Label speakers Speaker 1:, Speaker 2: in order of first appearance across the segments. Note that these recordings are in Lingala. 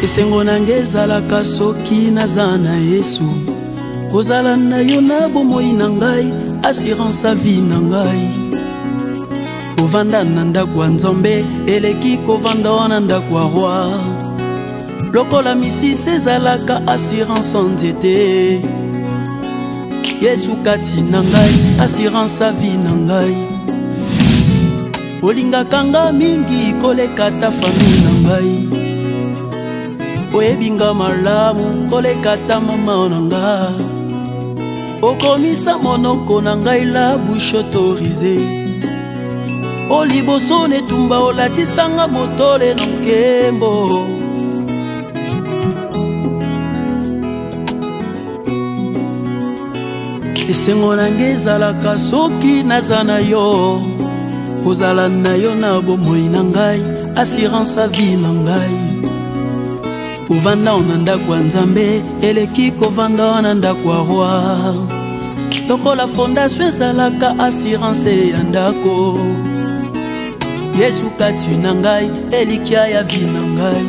Speaker 1: esengo nange ezalaka soki naza na Yesu kozala na yo na bomoi na ngai assurance à vie na ngai kovanda na ndako ya Nzambe eleki kovanda na ndako ya roi lokola misisi ezalaka assurance en nzete Yesu kati na ngai assurance à vie na ngai olingaka nga mingi koleka ta famille na ngai oyebinga malamu koleka ta mama na nga okomisa monoko na ngai la bouche autorisée oliboso netumba olatisanga motole na nkembo esengo nange ezalaka soki naza na yo kozala na yo na bomoi na ngai assurance à vie na ngai kovanda na ndako ya Nzambe eleki kovanda na ndako ya roi lokola fondation ezalaka assurance ya ndako Yesu kati na ngai elikia ya vie na ngai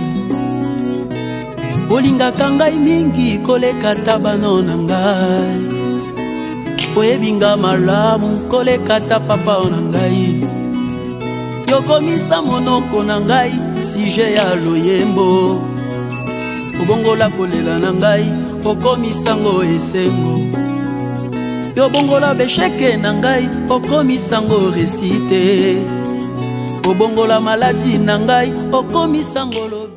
Speaker 1: olingaka ngai mingi koleka ta bana na ngai oyebinga malamu koleka ta papa na ngai yokomisa monoko na ngai sije ya loyembo obongola kolela na ngai okomisango esengo yobongola besheke na ngai okomisango resite obongola maladi na ngai okomisango lobi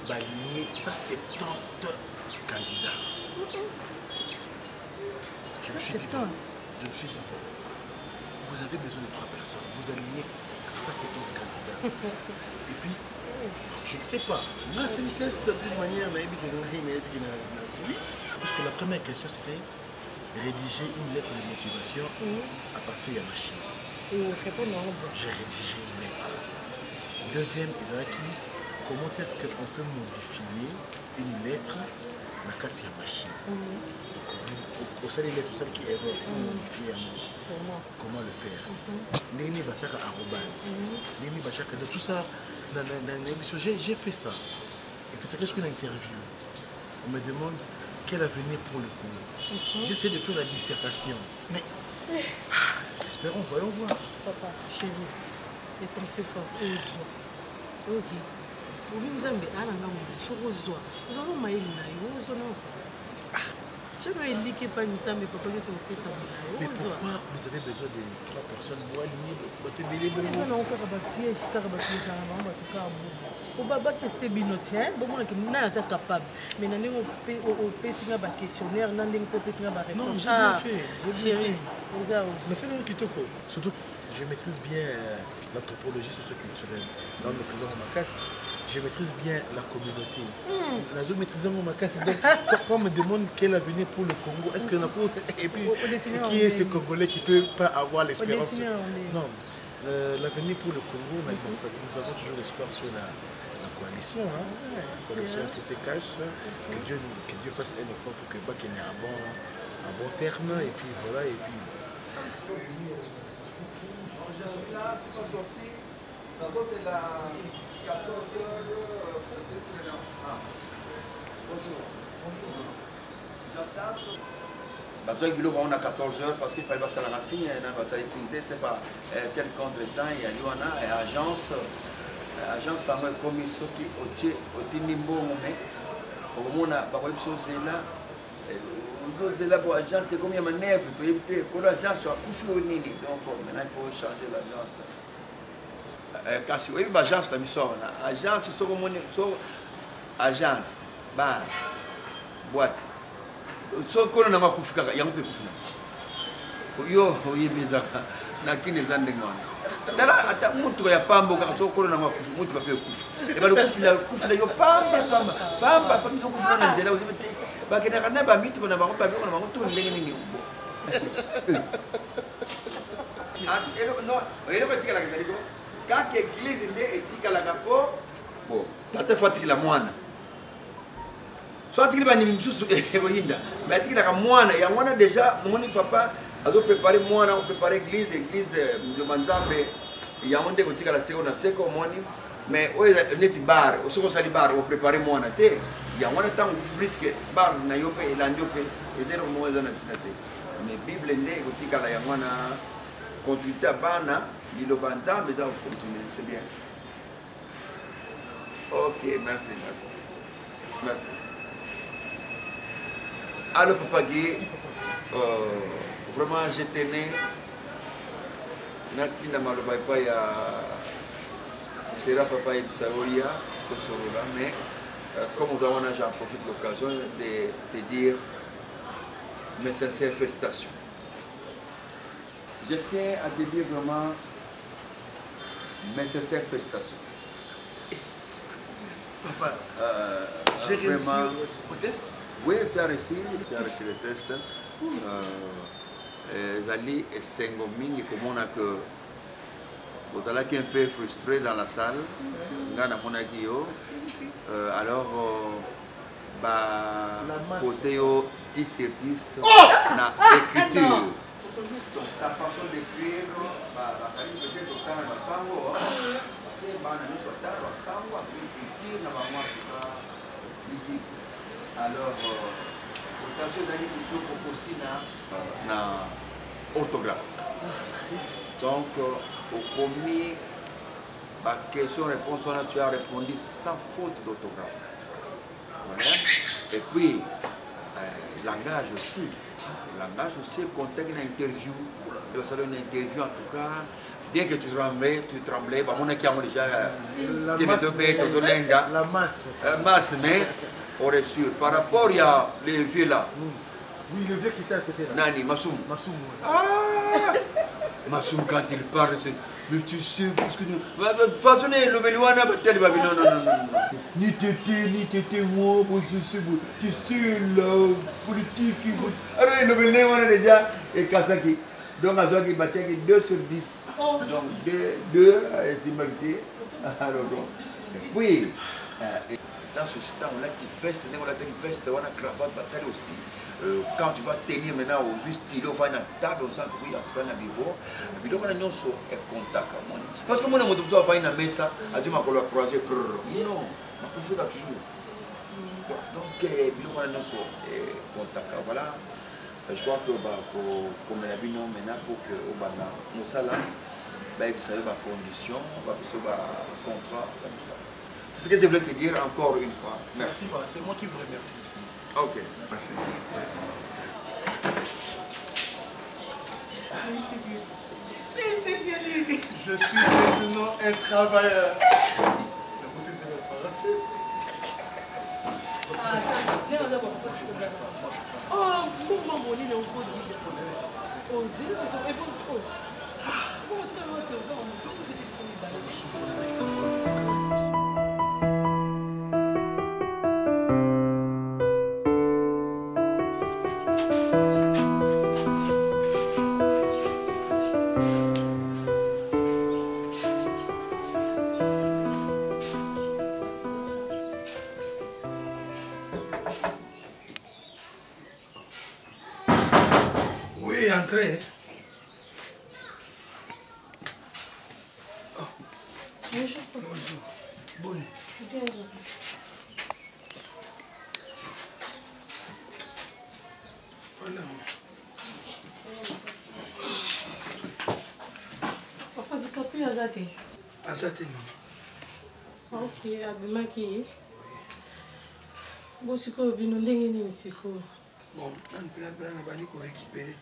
Speaker 2: Baligné 170 candidats. Je me suis dit, vous avez besoin de 3 personnes. Vous alignez 170 candidats. Et puis, je ne sais pas. Là, c'est une test d'une manière. Parce que la première question, c'était rédiger une lettre de motivation à partir de la machine. J'ai rédigé une lettre. Deuxième, comment est-ce qu'on peut modifier une lettre dans la machine? Donc, au sein des lettres, au sein qui est erreur, modifier comment le faire? Némi Bachaka arrobase. Némi Bachaka, de tout ça, j'ai fait ça. Et puis, qu'est-ce qu'une interview? On me demande quel avenir pour le Congo. J'essaie de faire la dissertation. Mais, espérons, voyons voir.
Speaker 3: Papa, chérie, ne t'en fais pas. Ok. Mais pourquoi
Speaker 2: vous avez besoin de 3 personnes pour aligner surtout, je maîtrise bien l'anthropologie socioculturelle. Dans le président Makas, je maîtrise bien la communauté. Je maîtrise mon casse. Donc, quand on me demande quel avenir pour le Congo, est-ce que et puis qui est ce Congolais qui ne peut pas avoir l'espérance? Non, l'avenir pour le Congo, nous avons toujours l'espoir sur la coalition. La coalition qui se cache, que Dieu fasse un effort pour que Bac ait un bon terme. Et puis voilà. Et puis... Je suis là, c'est pas sorti.
Speaker 4: c'est la 14h, peut-être là. Bonjour. J'entends. Parce qu'il on a 14 heures parce qu'il fallait passer la racine, c'est pas quel contre-temps, il y a une agence, ça m'a commis ce qui au Timimbo, au monde, par exemple, là. Vous avez l'agence, c'est comme il y a une nef, tu as évité que l'agence soit coupée au nini. Donc maintenant il faut changer l'agence. Parce que l'agence, la mission, l'agence, c'est comme agence, bar, boîte. So qu'on a coupé, il y a un peu coupé. Yo, il y a bizarre. Nakini zandengwana. Dala ata mutu ya pambo ka so ko na makufu mutu ka pe kufu. E ba kufu yo pamba so kufu na nzela uzibete. Ba kena kana ba mitu na ba ko ba ko na ba ko ndenge nini ubo. No, ele ko tika la kaliko. Ka ke église nde etika la kapo. Bon, tata fatiki la mwana. Soit il va ni msusu eboyinda. Mais tika la mwana ya mwana déjà moni papa azo préparer moi on préparer église de Manzambe il y a un monde qui la seconde seko moni mais o neti bar o soko sali bar o préparer moi na te il y a un temps où brisque bar na yope et la yope et dero mo za na tinate mais bible ndé ko tikala ya mwana consulter bana lilo Banzambe za continuer c'est bien. OK, merci. Alors papa Guy vraiment je tenais natina maloba epai ya sera papa Saoria Kosorola, mais comme nous avons j'en profite de l'occasion de te dire mes sincères félicitations. Je tiens à te dire vraiment mes sincères félicitations.
Speaker 2: Papa, j'ai réussi au test?
Speaker 4: Oui, tu as réussi le test. Zali et Sengomingi, comme on a que vous allez un peu frustré dans la salle, alors côté 10 sur 10 na écriture. La façon d'écrire, peut-être au temps de sango, parce que nous sommes dans la sango, écriture ici. Alors, attention d'aller plutôt proposer na orthographe. Donc, au premier, la question-réponse, tu as répondu sans faute d'orthographe. Voilà. Et puis, langage aussi. Langage aussi, contexte d'une interview. Il va falloir une interview en tout cas. Bien que tu tremblais, bah, on a déjà
Speaker 2: la masse.
Speaker 4: Masse, mais on est sûr. Par rapport, il y a les vieux là.
Speaker 2: Oui, le vieux qui était à côté là.
Speaker 4: Nani, Massoum.
Speaker 2: Massoum.
Speaker 4: Ah Massoum, quand il parle, c'est. Mais tu sais, parce que nous. De toute façon, le Belouana, non. Ni tété, moi, je sais, tu sais, la politique. Alors, le Belouana, déjà, et Kazaki. Donc, Azaki Batiak, 2 sur 10. Donc, 2, c'est marqué. Alors, donc. Oui. Dans ce temps, on a qui veste, on a cravate, bataille aussi. Quand tu vas tenir maintenant au juste stylo, on va à table, on sent que oui, en tout cas, on a bureau. Et puis donc, on a un contact. Parce que moi, on a besoin de faire une messe, à dire qu'on va croiser. Non, on fait toujours. Donc, on a un contact. Voilà. Je crois que comme on a vu maintenant, pour que nous salons, vous savez, ma condition, on va faire contrat. C'est ce que je voulais te dire encore une fois.
Speaker 2: Merci, c'est moi qui vous remercie.
Speaker 4: Ok, merci.
Speaker 2: Je suis maintenant un travailleur. Oui, entrez. Oh.
Speaker 3: Bonjour.
Speaker 4: Bonjour. Bonne.
Speaker 3: Bien.
Speaker 4: Voilà.
Speaker 3: Papa, du capu azate.
Speaker 4: Azate, maman.
Speaker 3: Ok, abimaki. Bon, c'est quoi, bino ndenge siko.
Speaker 4: Bon, on plan pour récupérer.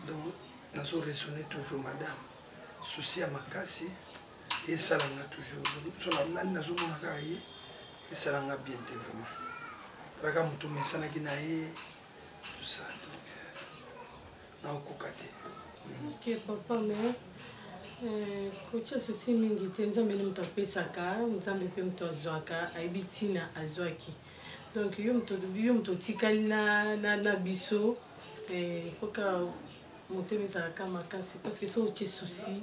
Speaker 4: Donc, nous avons raisonné toujours, madame. Souci à ma casse, et ça l'a toujours. Sur la main, nous avons et ça l'a bien vraiment. Traga mutu mesana kinaye, tout ça. Donc, nous avons cocaté.
Speaker 3: Ok, papa, mais. Kocha souci mingi te nzambe ni mtu apesaka nzambe pe mtu azwaka aibitina azwaki donc yo mtu tikali na biso foka motema ezalaka makasi parce que so otie souci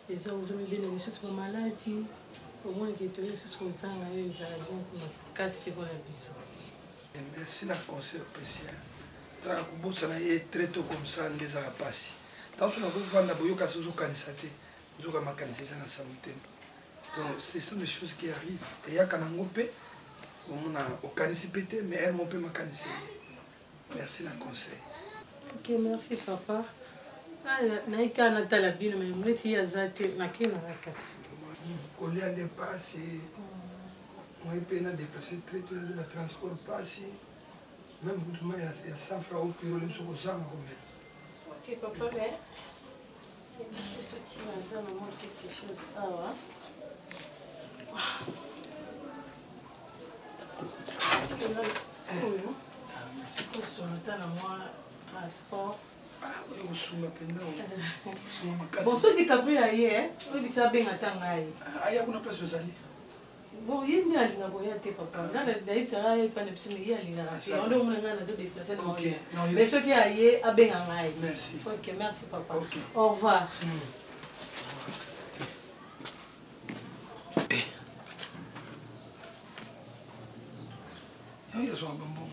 Speaker 3: eza ozomibene lisusu po maladi omonike toyo lisusu kozanga yo ezala donc makasi te mpona biso.
Speaker 4: Merci na conseil spécial. Tra kubosana ye très tôt comme ça ndezala pasi. Tant que nous avons boyo kasi ozokanisa te. Donc c'est ça les choses qui arrivent. Et il y a quand on a aucun pété, mais elle m'a pas mécanisé. Merci le conseil.
Speaker 3: Ok, merci papa. Naïka Natala Bino, mais moi tu as zate maquille na rakasi.
Speaker 4: Coller à dépasser. Moi je peux déplacer très tout le transport passer. Même il y a 100 francs au bureau de ce que
Speaker 3: ok papa, mais ce qui m'a quelque chose. Ah ouais. Parce que là, c'est pour son temps à moi, transport.
Speaker 4: Ah oui, on se met
Speaker 3: bon, ce qui est capé ailleurs, oui, ça bien attendre ailleurs.
Speaker 4: Ailleurs, on a place aux alliés.
Speaker 3: Bon, il y a des gens qui papa. D'ailleurs, ça va pas de psy, il y a des gens. On doit me déplacer dans le mais ce qui est ailleurs, a bien ailleurs.
Speaker 4: Merci.
Speaker 3: Ok, merci papa.
Speaker 4: Okay.
Speaker 3: Au revoir.
Speaker 4: Il y a un bonbon.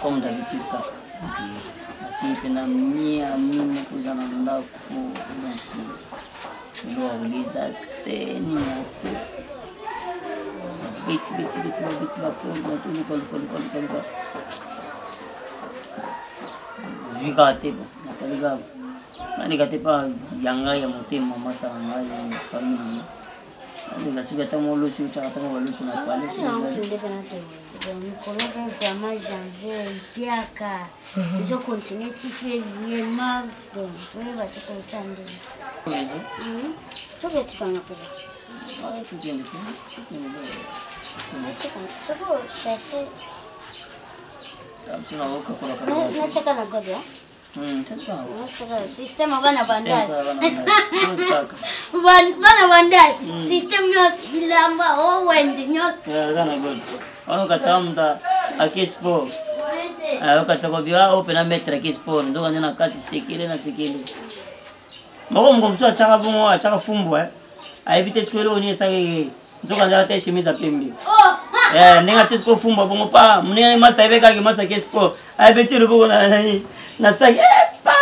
Speaker 5: Comme d'habitude, tu as mis à mine pour en avoir pour les atteindre. Biti va prendre Vigate bon, nataliga. Nani gate pa yanga ya motema masa ngai famille. Nani gasuga tamo lo su cha tamo lo su na pale su.
Speaker 6: Não, eu devo na ter. Eu coloco em forma janvier, piaca. Eu continuo te février, mars, donc tu vas te concentrer. Tu vas te faire System bana bandai. Bana bandai. System nyos bilamba wendi nyos.
Speaker 5: Kana good. Ono kachamda akispo. Ukachakobia open metra kispo ndo ngana kati sekile na sekile. Mako mkomswa chaka bungo achaka fumbwa. Aivite skwelo oni sake nzoka ndala te shimiza pembe. Nenga tisko fumbwa bungo pa mne masa ibeka ki masa kispo. Aibete rubugo na sake pa.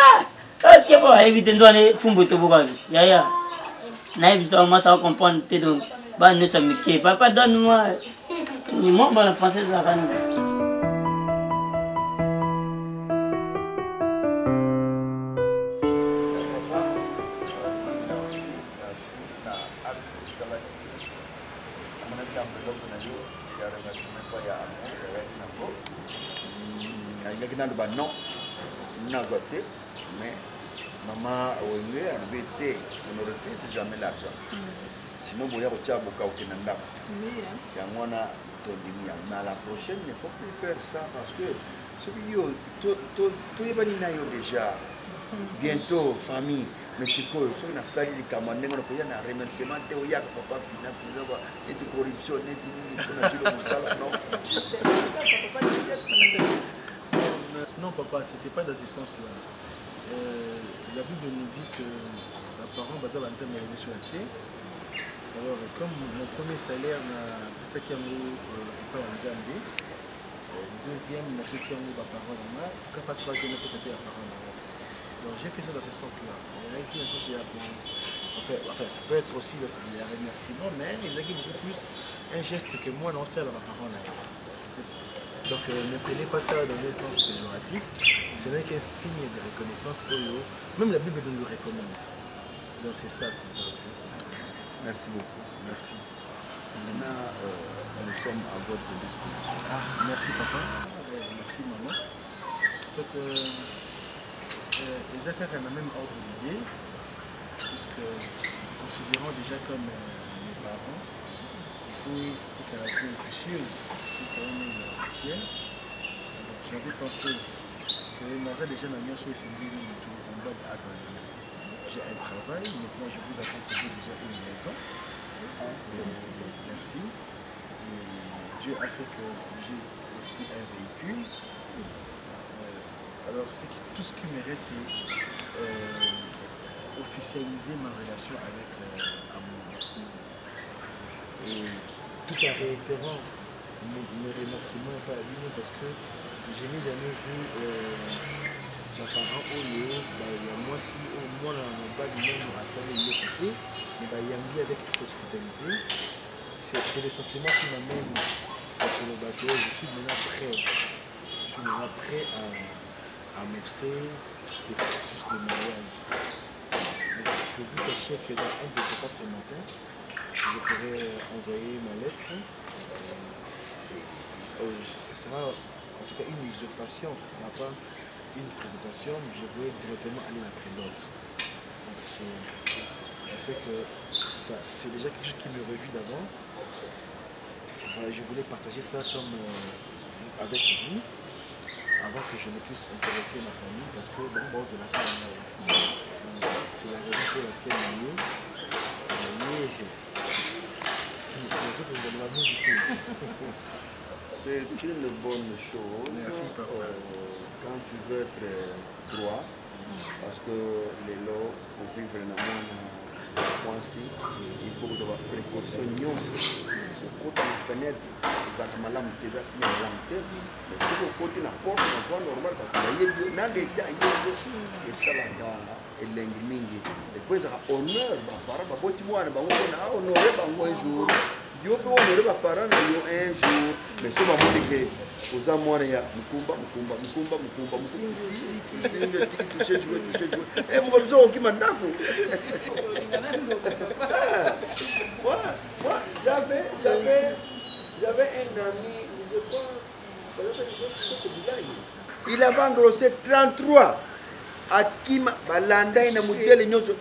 Speaker 5: Ok bo aivite ndone fumbu to bugo. Ya. Na ibiso masa comprendre te donc ba ne so mike. Papa donne-moi ni moi la française la rani.
Speaker 4: Non, mais maman Wenge a embêté, on ne refuse jamais l'argent. Sinon, vous avez mais à la prochaine, il ne faut plus faire ça parce que tout est déjà. Bientôt, famille, mais c'est quoi? Si on a sali les camarades, on a un remerciement, on a papa finance, corruption,
Speaker 2: non, papa, c'était pas dans ce sens-là. La Bible nous dit que mes parents basaient en termes de assez. Alors, comme mon premier salaire n'a pas ça qui a été en Zambie, deuxième n'a pas ça mes parents dans ma, pas troisième n'a pas ça mes parents dans ma. Donc, j'ai fait ça dans ce sens-là. Enfin, ça peut être aussi des remerciements, mais il y a beaucoup plus un geste que moi, non, c'est à mes parents là. C'était ça. Donc ne prenez pas ça dans le sens péjoratif, ce n'est qu'un signe de reconnaissance que même la Bible nous le recommande. Donc c'est ça.
Speaker 4: Merci beaucoup.
Speaker 2: Merci.
Speaker 4: Maintenant, nous sommes à votre disposition.
Speaker 2: Merci papa, merci maman. En fait, les affaires ont le même ordre d'idée, puisque nous considérons déjà comme mes parents. Il faut ces caractères officieux. J'avais pensé que Naza déjà n'a bien souhaité en bas de Hazard. J'ai un travail, maintenant je vous accompagne déjà une maison. Merci. Et Dieu a fait que j'ai aussi un véhicule. Alors tout ce qui me reste, c'est officialiser ma relation avec Amour. Et tout en réitérant mes remerciements pas à lui parce que je n'ai jamais vu mes parents au lieu, il y a moi si au moins dans le bas du monde à saluer l'équité, mais il y a mis avec toute hospitalité. C'est le sentiment qui m'amène sur le bateau. Je suis maintenant prêt à amorcer ces processus de mariage. Donc, que vous sachiez que dans un de ces 4 matins, je pourrais envoyer ma lettre. Ça sera en tout cas une usurpation, ce ne sera pas une présentation, je vais directement aller après l'autre. Je sais que c'est déjà quelque chose qui me réjouit d'avance. Voilà, je voulais partager ça avec vous avant que je ne puisse intéresser ma famille parce que bon, c'est la raison pour laquelle
Speaker 4: c'est une bonne chose.
Speaker 2: Merci, papa.
Speaker 4: Quand tu veux être droit, parce que les lois pour vivre dans le monde, il faut que tu aies précaution. Côté la fenêtre, mais si côté la porte, on voit normal parce qu'il y a des détails. Et ça, là, et l'englimingi. Et puis, ça a honneur, honoré un jour. Yo peux honorer mes parents un jour, mais si on m'a dit que aux amours il y a mukumba. Toucher. Et moi je suis qui m'endako. Moi j'avais un ami, il avait engrossé 33 à Kima Balanda et Namudele Nyoso.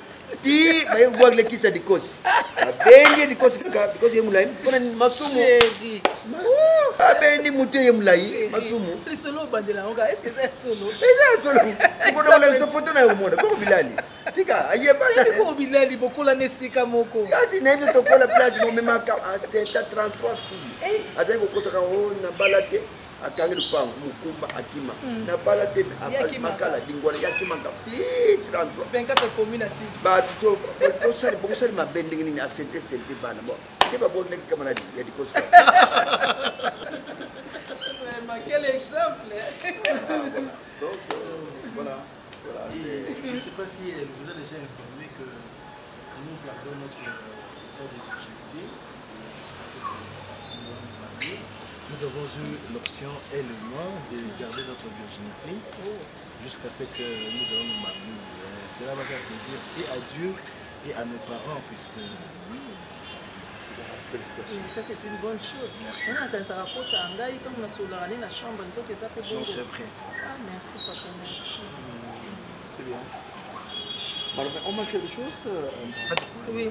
Speaker 4: Ti baye kubwa kile kisa dikosi. Abendi dikosi kaka because yemulai. Kuna masumu. Abendi mutu yemulai masumu.
Speaker 7: Le solo bandela onga est-ce que c'est solo?
Speaker 4: C'est solo. Kuna wala hizo photo na yumoda kwa Bilali. Tika ayebana.
Speaker 7: Ko Bilali bokola nesika moko.
Speaker 4: Kasi na hivyo tokola plage mo mema ka a 33 filles. Ata ko kota ka na balade. Akangi lupango mukumba akima na bala te makala dingwana yakima ka 33
Speaker 7: 24 communes 6
Speaker 4: ba to bosari mabende ni asente sente bana bo te ba bonne kama na ya dikoska
Speaker 7: mais quel exemple.
Speaker 2: Donc voilà. Et je ne sais pas si elle vous a déjà informé que nous gardons notre état de virginité jusqu'à ce que nous allons nous marier. Nous avons eu l'option, elle et moi, de garder notre virginité jusqu'à ce que nous allons nous marier. Cela va faire plaisir et à Dieu et à nos parents, puisque... Félicitations.
Speaker 7: Ça, c'est une bonne chose. Merci. Non,
Speaker 2: c'est vrai.
Speaker 7: Ah, merci, papa, merci.
Speaker 2: C'est bien.
Speaker 4: on mange quelque chose
Speaker 7: Oui.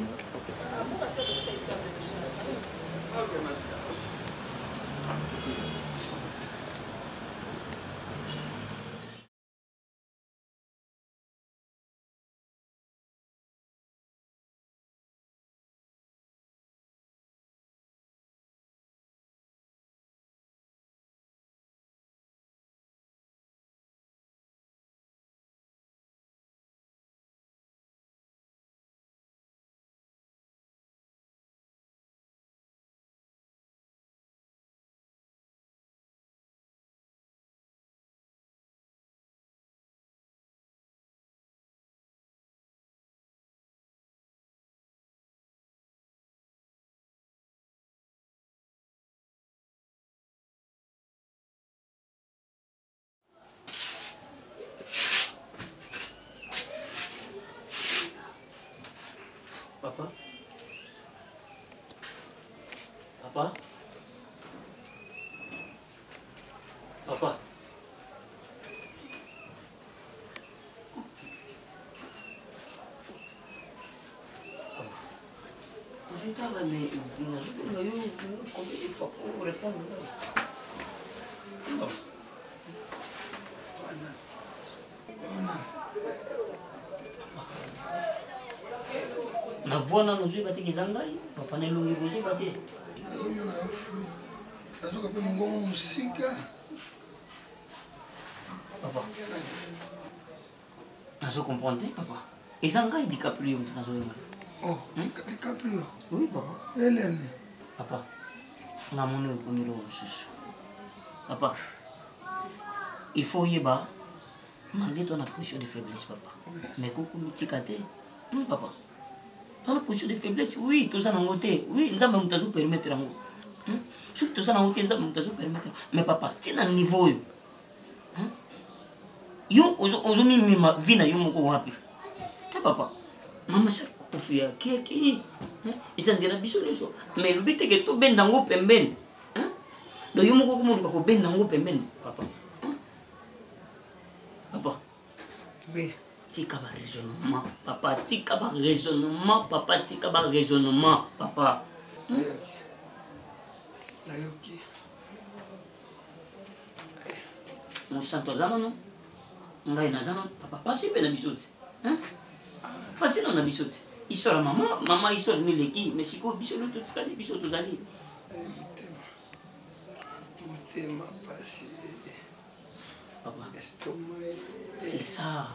Speaker 5: Papa? Papa? Papa? Je t'en ai mis combien de fois pour répondre? Na vona no zui bate kizangai papa ne lungi bozo bate
Speaker 8: azo na fu azo ka pe ngongo musika
Speaker 5: papa azo comprendre papa izangai DiCaprio mtu nazo wenga
Speaker 8: oh DiCaprio
Speaker 5: oui papa
Speaker 8: Hélène
Speaker 5: papa ngamone kumiro susu papa il faut yeba malgré ton position de faiblesse papa mais koko mitikate papa dans la position de faiblesse, oui, tout ça n'a noté. Oui, nous avons tout permettre. Tout ça n'a noté, nous avons tout permettre. Mais papa, tu es à un niveau. Yo, aujourd'hui, ma vie n'a eu mon wapi. Papa, maman, c'est quoi faire? Qui? Ils sont déjà bisous les choses. Mais le but est que tout ben dango pemben. Donc, yo mon comment on ben dango pemben, papa. Papa.
Speaker 8: Oui.
Speaker 5: Tika ba raisonnement, papa. Tika ba raisonnement, papa. Tika ba raisonnement, papa.
Speaker 8: Nayoki.
Speaker 5: On s'entend ça non? Ngai na zana, papa. Passi pe na bisoti, hein? Passi na bisoti. Histoire maman histoire de mileki, mais si ko bisolo tout ça les bisoto zali.
Speaker 8: Mutema passi.
Speaker 5: Papa.
Speaker 8: Estomac.
Speaker 5: C'est ça.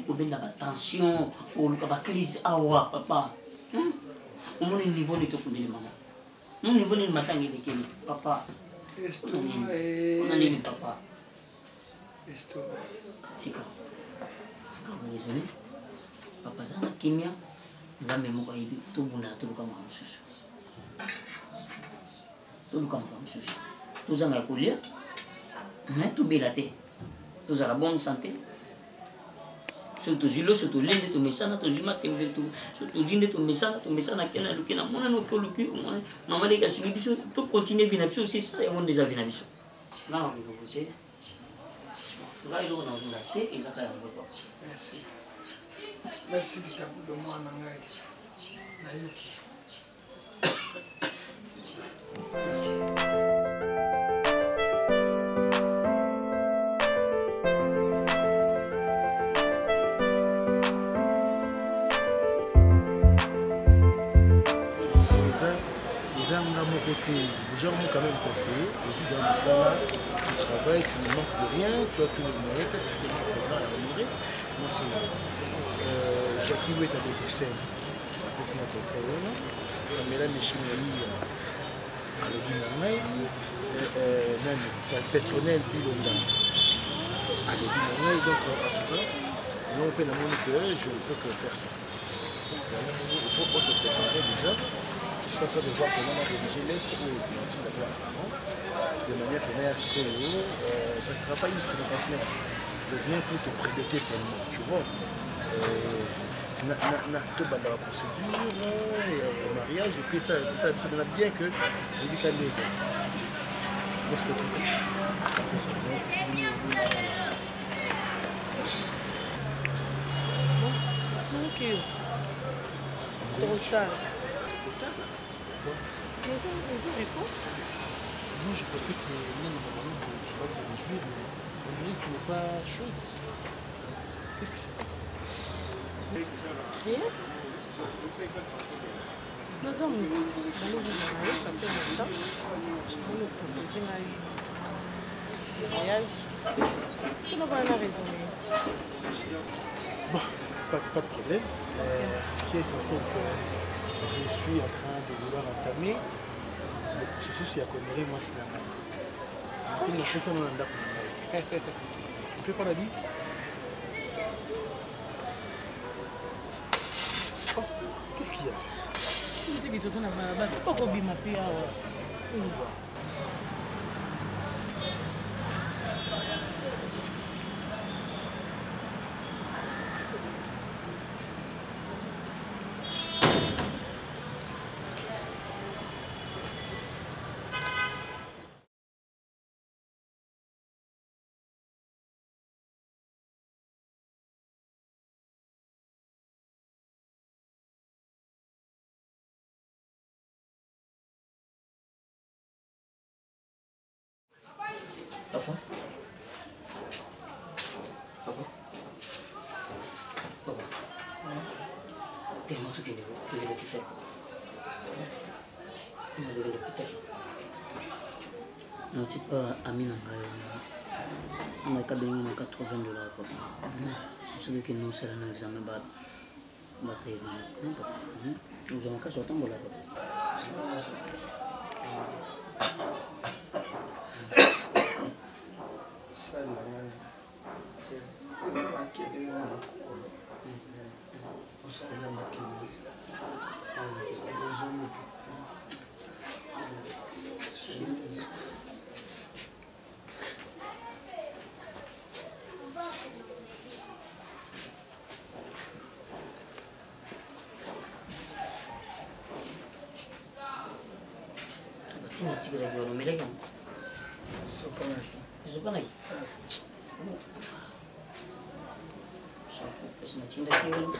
Speaker 5: On a la tension, on a la crise awa, papa. On a un niveau de tout maman. On a un niveau de matin papa.
Speaker 8: Estomac.
Speaker 5: On a un papa.
Speaker 8: Estomac.
Speaker 5: Tika. Tika, on a raisonné. Papa, ça a kimia. Nous avons même tout le monde tout le monde susu. Tout le monde susu. Tout ça a coulé. Mais tout bélaté. Tout ça la bonne santé. Surtout zilo surtout lende to mesana to zima tembe to surtout zinde to mesana kena lukena mona no ko luki mama de kasi biso to continuer vina biso c'est ça et on déjà vina biso là on va voter là il on a te ezaka ya papa
Speaker 8: merci merci likambo mwana ngai nayoki.
Speaker 2: Les gens m'ont quand même conseillé, je suis dans le salon, tu travailles, tu ne manques de rien, tu as tous les moyens, qu'est-ce que tu manques maintenant à rémunérer? Moi c'est Jackie Wet avec Bruxelles, après c'est ma conférence, mais là mes chinois à l'Obinangaï, même Pétronel Bilonda à l'Obinangaï, donc en tout cas, nous on peut demander que je ne peux que faire ça. Il faut te préparer déjà. Je suis en train de voir comment on a rédigé lettre ou de manière que ça ne sera pas une présentation. Je viens pour te prédéter seulement, tu vois. La procédure, le mariage, et puis ça donne bien que je lui calme les ailes. Moi, je peux
Speaker 7: Ok. Trop tard. Les réponses.
Speaker 2: Moi, je pensais que même normalement, tu vas te réjouir, mais on dirait que tu n'es pas chaude. Qu'est-ce qui se passe?
Speaker 3: Rien. Nous avons ça fait longtemps. On nous proposait un voyage. Tu n'as pas raison.
Speaker 2: Bon, pas de problème. Ce qui est essentiel que je suis en train de vouloir entamer le processus à connaître, moi c'est la main. Tu me fais pas la bise? Oh, qu'est-ce qu'il y a?
Speaker 5: Papa? Papa? Papa? Tellement tout qui est l'hôpital. Il est l'hôpital. Non, tu pas ami Nangaï. On a cabine à $80, papa. Celui qui nous sert un examen bas. Bataille. Non, papa. Nous avons qu'à sortir là, papa. Sini cikgu lagi orang mereka. Sopan lagi. So, pesna cinta kian.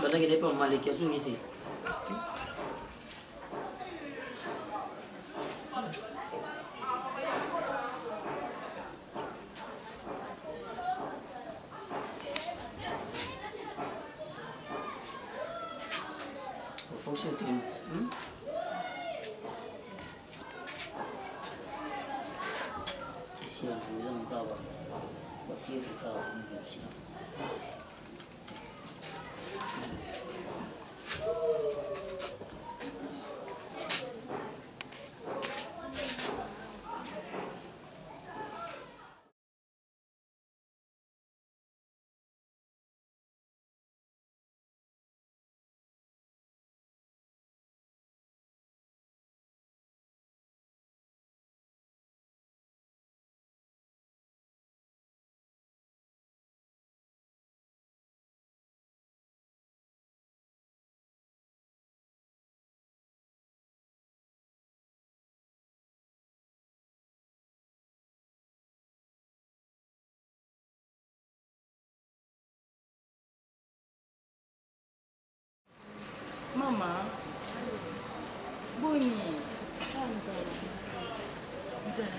Speaker 5: Bada kita pun malik ya sungguh. Fonction clinique. Ici, nous avons pas la fièvre ici.
Speaker 9: Boni.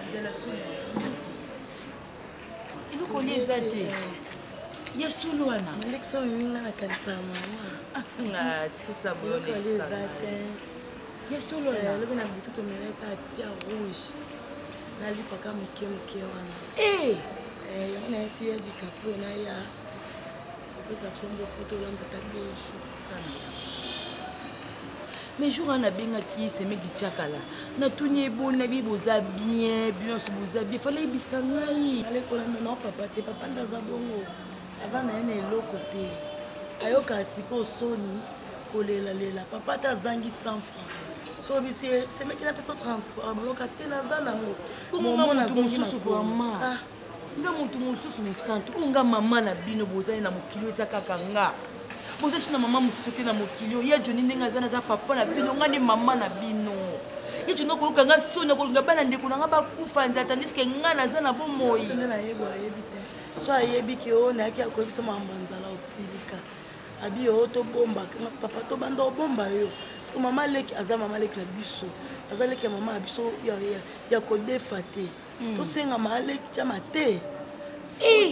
Speaker 9: Nzala solo. Il faut les aider. Il y a solo wana.
Speaker 3: Alexa minga na kanisa mama.
Speaker 9: Ah, tu peux savoir les aider. Il y a solo wana.
Speaker 3: Le bena bitu to meleka tia rouge. Na lipa kama mke wana. On a essayé de capter na ya. Après ça semble photo là mbata dejo.
Speaker 9: Mais jour on a bien qui se met qui tchakala. Na tunye bon na bi boza bien se boza bien fallait bisangai.
Speaker 3: Ale kolanda na papa ndaza bongo. Aza na ene lo côté. Ayoka siko soni kolela lela papa ta zangi 100 francs. So bi c'est mec qui a fait son transport. Baloka tena zana ngo.
Speaker 9: Mon na mususu vraiment. Nga mutu mususu ni santu. Unga mama na bino boza na mokilio zakaka nga. Boza suna mama mususu te na mokilio. Ya joni ndenga zana za papa na bino ngani mama na bino. Ya joni ko kanga sona ko nga bana ndeko nga ba kufa nzata ndiske nga na zana bomoi.
Speaker 3: Tena yebo ayebite. So ayebi ki o na ki akobisa mama nzala osilika. Abi o to bomba papa to bando bomba yo. Parce que maman leki aza mama leki na biso. Aza leki mama biso ya ko defate. To senga maleki chama te.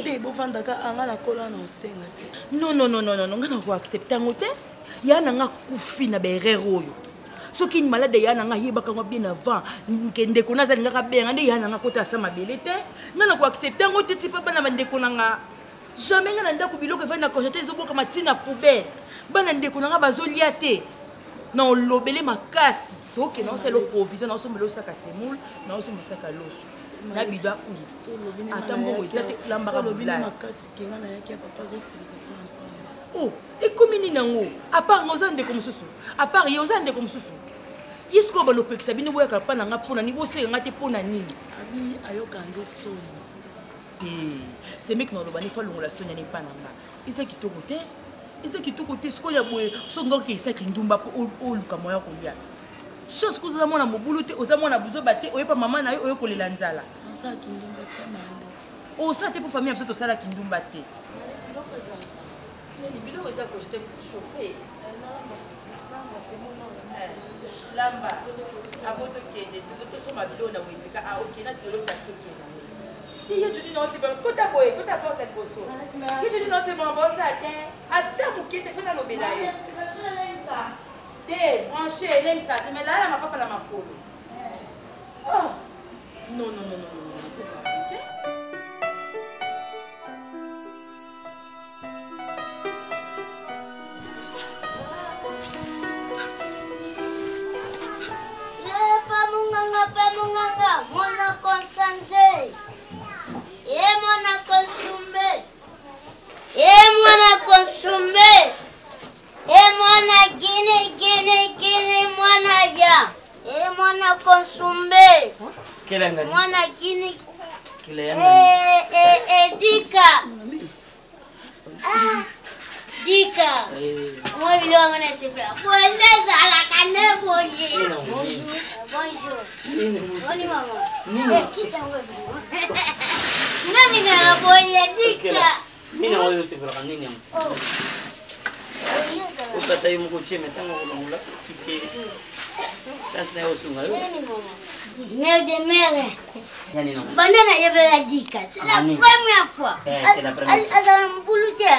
Speaker 3: Te bo fandaka anga na kola na osenga te.
Speaker 9: Non, ngana ko accepter ngote. Ya na nga kufi na berero yo. Soki ni malade ya na nga yebaka ngo bien avant. Nkende ko naza nga benga nde ya na nga kota sa mabele te. Ngana ko accepter ngote ti papa na bandeko na nga. Jamais ngana ndako biloko va na congéter zoboka matina poubelle. Bana ndeko na nga bazolia te. Na olobele makasi. Ok, non c'est le provision, non c'est le sac à semoule, non c'est le sac à l'os. Na bidwa oui. Atambo ezate lambaka bula.
Speaker 3: Makasi kenga na yaki papa zo silika pamba.
Speaker 9: Oh, et comme ni nango, à part nos ande comme susu. À part yo zande comme susu. Yesko ba lopek sabini boya ka pana nga pona ni bose nga te pona nini.
Speaker 3: Abi ayoka ande soni.
Speaker 9: C'est mec non lobani fa longola sonya ni pana nga. Isa kitoko te. Isa kitoko te sko ya boye so ngoki isa kindumba po o luka moya ko lia. Chose que za mona mobulu te oza mona buzo bate oyepa mama na yo oyokolela nzala.
Speaker 3: Ça kindumba te mando.
Speaker 9: Oh ça te pour famille absolument ça la kindumba te. Mais les vidéos ça que j'étais chauffé. Lamba. Aboto kende to so ma vidéo na wetika ah OK na tolo ta soki na. Il y a du non c'est pas kota boy kota porte le bosso. Il dit non c'est bon boss atteint. Attends qui te fait dans l'obéla. T'es branché, l'aime ça, mais là, ma papa la m'a collé. Oh! Non.
Speaker 6: Pas munganga, mona consanze. Mona consume. Mona gine, mona ya. Mona consume. Mona gine. Dika. Dika. Moi, je vais vous faire. Bonjour. Bonjour, maman. Qui t'a envoyé? Dika.
Speaker 5: Nina oyo sebra nini. Ukata yumu kucheme tango kulongula kiti. Sasa na osunga yo.
Speaker 6: Mère de mère.
Speaker 5: Yani non.
Speaker 6: Banana yebela Dika. C'est la première fois.
Speaker 5: C'est la première fois.
Speaker 6: Asa mbulutia.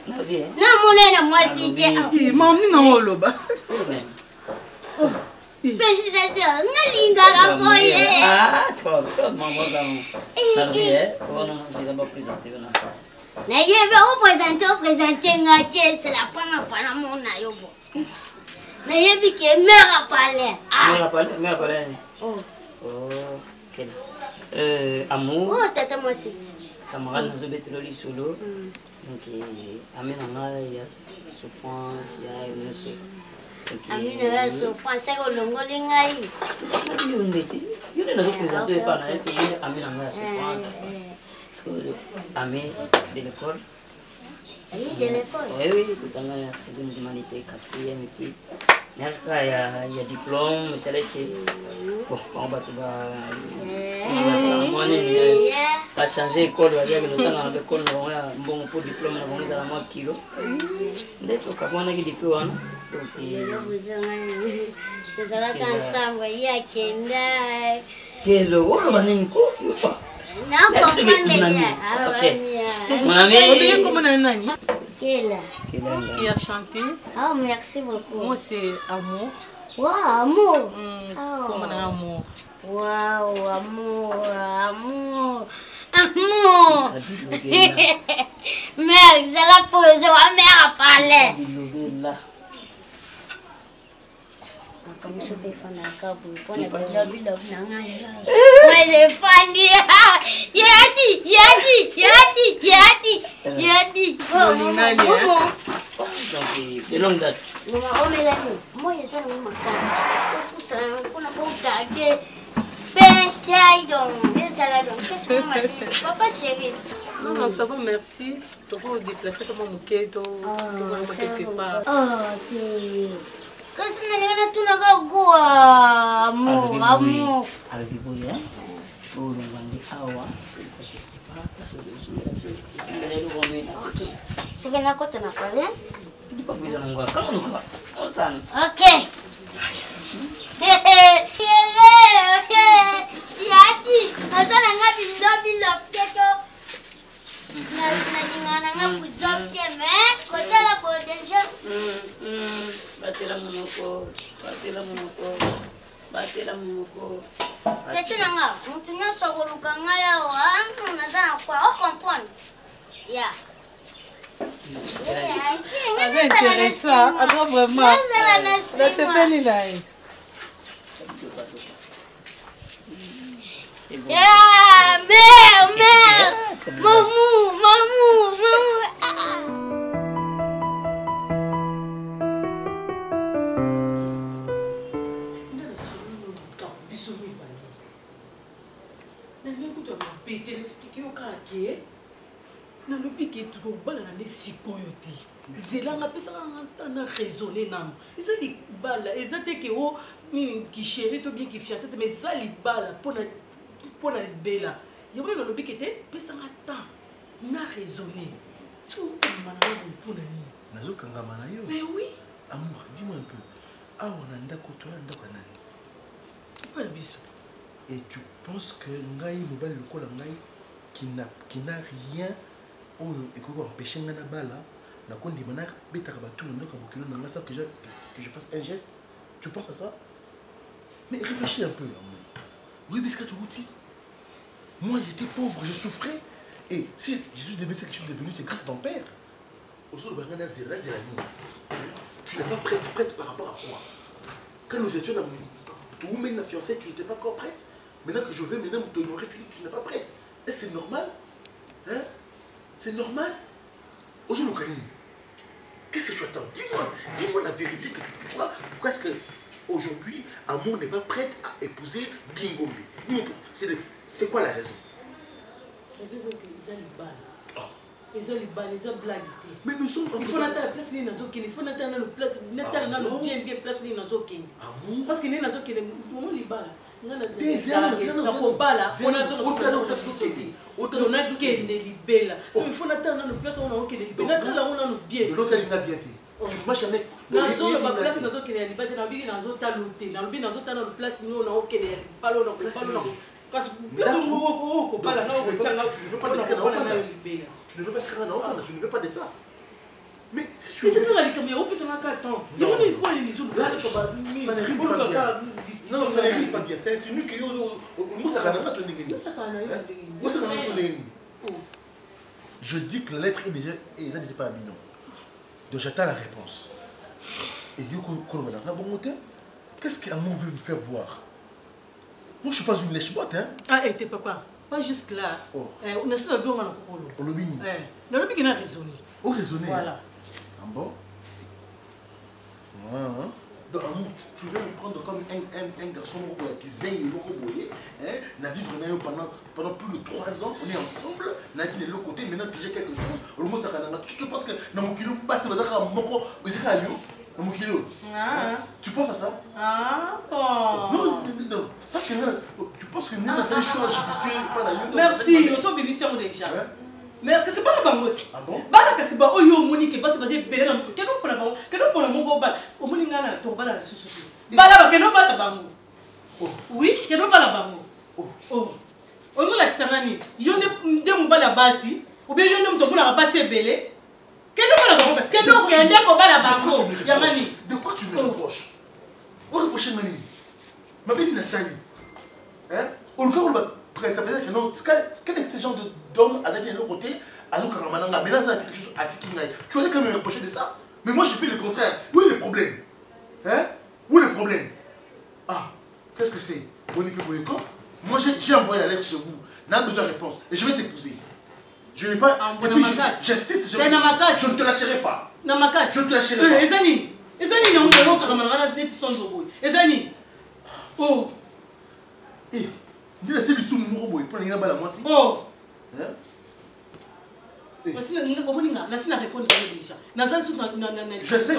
Speaker 5: Na bien.
Speaker 6: Na monena mwasi te.
Speaker 9: Maman ni na oloba.
Speaker 6: Félicitations. Ngalinga kaboye.
Speaker 5: Ah, trop maman ça. Ça bien. On ne va pas présenter na ça.
Speaker 6: Na yebe présenter ngati, c'est la première fois na mona yobo. Na yebi ke mère a parlé.
Speaker 5: Mère a parlé.
Speaker 6: Oh.
Speaker 5: Quel amour.
Speaker 6: Oh, tata moi c'est.
Speaker 5: Camarade nazo betelo li solo. Donc amena nga ya souffrance ya émotion.
Speaker 6: Amina ya souffrance ko longoli ngai.
Speaker 5: Yo ne nazo présenter pas na ete amena nga ya souffrance. Parce que Amé de l'école.
Speaker 6: Oui, de l'école.
Speaker 5: Oui, tout à l'heure, les humanités, 4e, et puis Nerka ya diplôme, c'est là que bon, on va tout va changer école, va dire que nous avons l'école, nous avons bon pour diplôme, nous avons un mois kilo. D'être au Cap, on a qui diplôme. Mon ami,
Speaker 3: comment on a nani?
Speaker 6: Qui
Speaker 3: a chanté.
Speaker 6: Oh, merci beaucoup.
Speaker 3: Moi, c'est Amour.
Speaker 6: Wow, Amour.
Speaker 3: Comment on a Amour?
Speaker 6: Wow, Amour, Amour. Amour. Mère, c'est la pose, ma mère a parlé. Comme je peux faire un câble, pour ne pas lobby. Moi, j'ai pas dit. Yadi.
Speaker 3: Oh, maman.
Speaker 5: Donc, de longue date.
Speaker 6: Moi, je sais où ma casa. Pour ne pas regarder. Qu'est-ce que vous m'avez dit? Papa chéri.
Speaker 3: Non, ça va, merci. Tu vas te déplacer comme un bouquet, tu vas quelque part.
Speaker 6: Quand tu n'as pas amour.
Speaker 5: Avec du bruit, hein? Pour nous vendre awa.
Speaker 6: C'est que n'a pas parlé.
Speaker 5: Tu pas besoin de moi. Comment nous croise? On s'en.
Speaker 6: Ok. Yati, nataka ngapi keto. Na ngapi zoke me, kotela potential.
Speaker 5: Batela munoko.
Speaker 6: Petela nga, mtu nyoso koluka ngaya wa, nataka kwa comprendre. Yeah.
Speaker 3: C'est intéressant, attends vraiment. Là, c'est belle là.
Speaker 6: Mère, mamou.
Speaker 3: zelanga pesaka ngantana raisonner nano eza libala eza te ke o ki chéri to bien ki fiancé te mais eza libala mpona libela yango nde nalobi ke te pesanga temps na raisonner soki okangama na yo mpona nini
Speaker 2: nazokangama na yo
Speaker 3: mais oui
Speaker 2: amour dis-moi un peu awa na ndako toya ndako ya nani
Speaker 3: mpona biso
Speaker 2: et tu penses que ngai mobali lokola ngai qui n'a rien oyo ekoki empêcher ngai na bala nakondima nabetaka bato na ndako ya bokilo na ngai sans que je fasse un geste. Tu penses à ça? Mais réfléchis un peu, amour. Oui, parce que tu routis. Moi, j'étais pauvre, je souffrais. Et si Jésus devait ser quelque chose de devenu, c'est grâce à ton père. Tu n'es pas prête par rapport à quoi? Quand nous étions dans la fiancée, tu n'étais pas encore prête. Maintenant que je veux maintenant t'honorer, tu dis que tu n'es pas prête. Est-ce que c'est normal? Hein? C'est normal? Aujourd'hui, qu'est-ce que tu attends? Dis-moi la vérité que tu crois. Pourquoi est-ce qu'aujourd'hui, Amour n'est pas prête à épouser Bingombe? C'est quoi la raison?
Speaker 3: Les autres, ils ont les balles. Ils ont les balles, ils ont blagué.
Speaker 2: Mais nous sommes...
Speaker 3: Il faut n'attendre la place, il faut n'attendre la place, n'attendre bien place, parce que les nazo qui ont les balles. On a des armes, on a il faut attendre nos places, on a aucun libéla. On a nos biens.
Speaker 2: L'autre il n'a bien été. Tu ne m'as jamais.
Speaker 3: Dans la place, nous avons qu'il y a liberté. Dans le bien, nous avons talouté. Dans le bien, nous avons dans la place, nous avons aucun ballon. Parce que tu ne veux pas tu ne veux pas de ça. Mais si tu veux. C'est pas comme il y a au plus de 4 ans. Il y a pas les maisons.
Speaker 2: Ça ne rime pas bien. Non, ça ne rime pas bien. C'est insinué que je dis que la lettre est déjà pas à bilan. Donc j'attends la réponse. Et qu'est-ce qu'Amour veut me faire voir? Moi je suis pas une lèche-botte, hein?
Speaker 3: Ah, et t'es papa, pas juste là. On a ça dans le cocolo.
Speaker 2: On l'a mis.
Speaker 3: On a qui n'a raisonné.
Speaker 2: On raisonné.
Speaker 3: Voilà.
Speaker 2: Ah bon? Donc Amour, tu veux me prendre comme un garçon qui zègne le roboyer, hein? Na vivre pendant plus de 3 ans, on est ensemble, na dit de l'autre côté, maintenant que j'ai quelque chose, tu te penses que dans mon kilo passe bazaka moko, Mon kilo.
Speaker 3: Ah.
Speaker 2: Tu penses à ça?
Speaker 3: Ah, bon.
Speaker 2: Non, parce que tu penses que nous, c'est les choses, je suis pas la yoga.
Speaker 3: Merci, on s'en bénissait déjà. Mais que c'est pas la banque.
Speaker 2: Ah bon?
Speaker 3: Bala que c'est pas oh yo monique parce que c'est belé na que non pour la banque que non pour la mongo bala au moni ngana to bala la susu bala ba que non bala bango oui que non bala bango oh on nous la kisangani yo ne mo bala basi ou bien yo ne mo to bala basi belé que non bala bango parce que non que ndé ko bala bango yamani
Speaker 2: de quoi tu me reproches? On reproche mani ma belle na sali hein on le corps ça veut dire que non, quel est ce genre d'homme à l'autre côté, à l'autre Karamananga, mais là, c'est quelque chose à Tikingaï. Tu allais quand même reprocher de ça? Mais moi, j'ai fait le contraire. Où est le problème? Hein? Où est le problème? Ah, qu'est-ce que c'est? Moi, j'ai envoyé la lettre chez vous. N'a besoin de réponse. Et je vais t'épouser. Je ne vais pas. Et puis, j'insiste, je ne te lâcherai pas. Je ne te lâcherai pas.
Speaker 3: Ezani, non, on va Karamananga, tu son robot. Ezani. Oh.
Speaker 2: Eh. Dis la série sous mon robot, pour la balle à moi aussi.
Speaker 3: Oh!
Speaker 2: Hein?
Speaker 3: Je sais
Speaker 2: que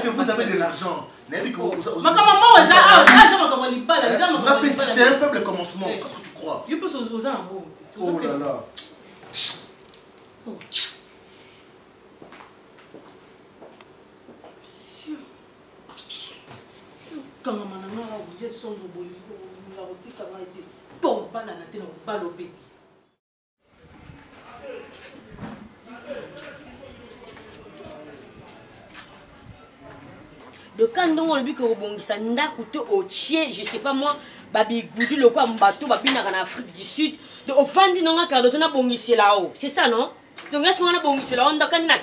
Speaker 2: vous avez de l'argent. C'est un faible commencement. Qu'est-ce que tu crois? Oh là là.
Speaker 9: Le canton on lui que rebondissa ndako te au tien je sais pas moi babi goudi le quoi mbato babi na en Afrique du Sud de ofandi nonga cardo na bongisi là-haut c'est ça non donc est-ce qu'on a bongisi là on ndaka na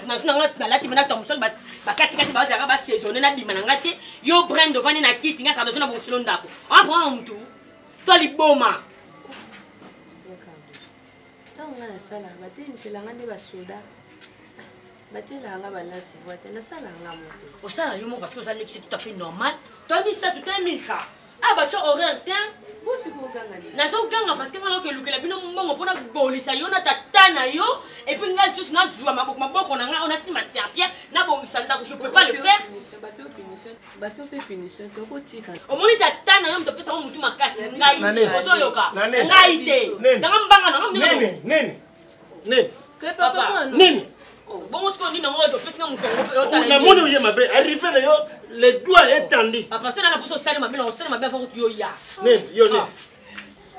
Speaker 9: lati mena tomsol ba kati kati ba za ba saisonner na bimana ngate yo brand de vani na kiti nga cardo na bongisi lo ndako on prend un tout toi li boma
Speaker 7: nga na sala batemiselanga nde basoda batelanga balasi voite nasalanga moko
Speaker 9: osala yo moko parce que ozali c'est tout à fait normal toi mis ça tout un milka ah bah tu horaire temps
Speaker 7: bosi ko ganga ni
Speaker 9: nazoganga parce que ngana ke lukela bino mbongo mpona bolisa yo na tata na yo et puis nga susu na zuwa maboko na nga on a sima serpia na bongisa ndako je peux pas le faire
Speaker 7: bape punition toko tika
Speaker 9: omoni tata na yo mto pesa mo mutu makasi ngai ozoyoka ngai te tanga mbanga na ngai
Speaker 4: nene
Speaker 7: ke papa
Speaker 4: nene
Speaker 9: bon ce qu'on dit non moi je pense que mon tongo
Speaker 4: on a mon yé mabe arrivé là yo les doigts étendus
Speaker 9: papa ça na poso sali mabe on sali mabe faut yo ya
Speaker 4: nene yo ne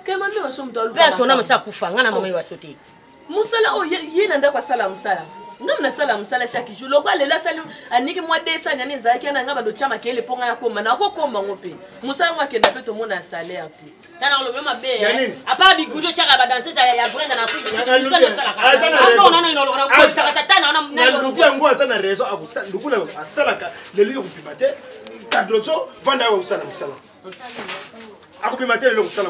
Speaker 7: ke mami wasomto
Speaker 9: personne na msa kufanga na mama wasote
Speaker 7: musala o yena ndako sala musala ngam na sala musala chaque jour lokwa lelo sali aniki mwa desa nyane zaki na ngaba do chama kele ponga na koma na ko komba ngope musala mwa kenda pe to mona salaire pe
Speaker 9: tana lo mema be a part bigudo chaka ba danser ya Brenda na Afrique
Speaker 4: na luku yango asana raison akusala luku na asalaka lelo kupimate kadroso vanda usala musala akupimate lelo kusala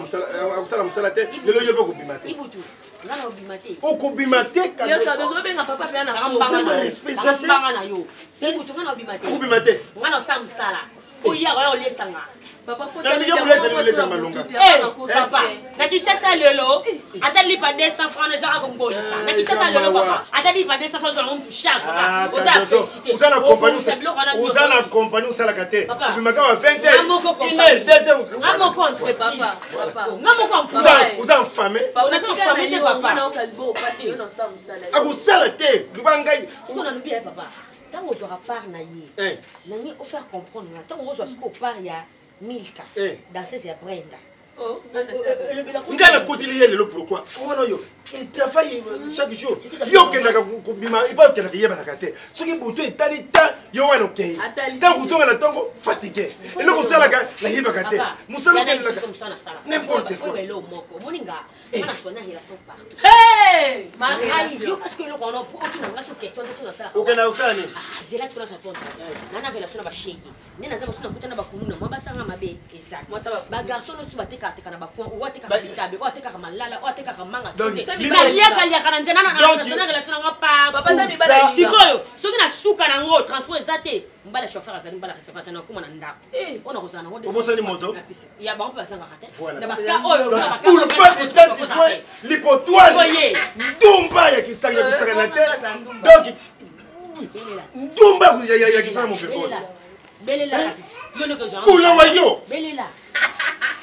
Speaker 4: musala te lelo yobe kupimate
Speaker 9: ibutu ngana obimate
Speaker 4: okubimate
Speaker 7: kadroso benga papa pe na
Speaker 9: ngamba respecte na yo ibutu ngana obimate
Speaker 4: okubimate
Speaker 9: ngana osamsala oya oya olesanga
Speaker 7: papa faut
Speaker 9: papa na kishasa lelo atali pa 200 francs na zaka kongo na kishasa lelo papa atali pa 200 francs on pour charge papa
Speaker 4: uzana compagnie usala kate bimaka wa 20 heures 2 heures
Speaker 9: ngamo contre
Speaker 7: papa
Speaker 9: ngamo contre
Speaker 4: uzana fame
Speaker 9: papa
Speaker 4: akusala te lubangai
Speaker 9: on a bien papa tant on doit part na ye nangi au faire comprendre tant on doit ko part ya Milka dans ces Brenda.
Speaker 7: Oh,
Speaker 4: ngana kotili yele lo pourquoi ono yo il travaille chaque jour yo kendaka kubima ipa kendaka yeba na kate soki buto etani ta yo wana okay ta kutonga na tongo fatigué et le kosala ka la yeba kate musala kendaka n'importe quoi
Speaker 9: moninga mana sona hila so partout
Speaker 7: hey
Speaker 9: marai yo parce que le kono pour aucune ngasa question de ça
Speaker 4: okena usani
Speaker 9: zela sona répondre nana relation ba sheki nena za basuna kutana bakuluna mwa basanga mabe exact ba garçon no tubateka teka na bakwa wateka bitabe wateka malala wateka manga liaka kana nzena na relation nga papa za bibala sikoyo soki na suka nango transport ezate mbala chauffeur azali mbala réservation na kuma na ndako ona kozana ngo
Speaker 4: obosani moto
Speaker 9: ya ba mpa zanga kate
Speaker 4: na
Speaker 9: baka oyo na baka
Speaker 4: pour faire des têtes soins lipotoile ndumba ya kisanga na te donc ndumba ya kisanga mo pepo
Speaker 9: belela kasi yone ko zwa
Speaker 2: Bula wayo.
Speaker 9: belela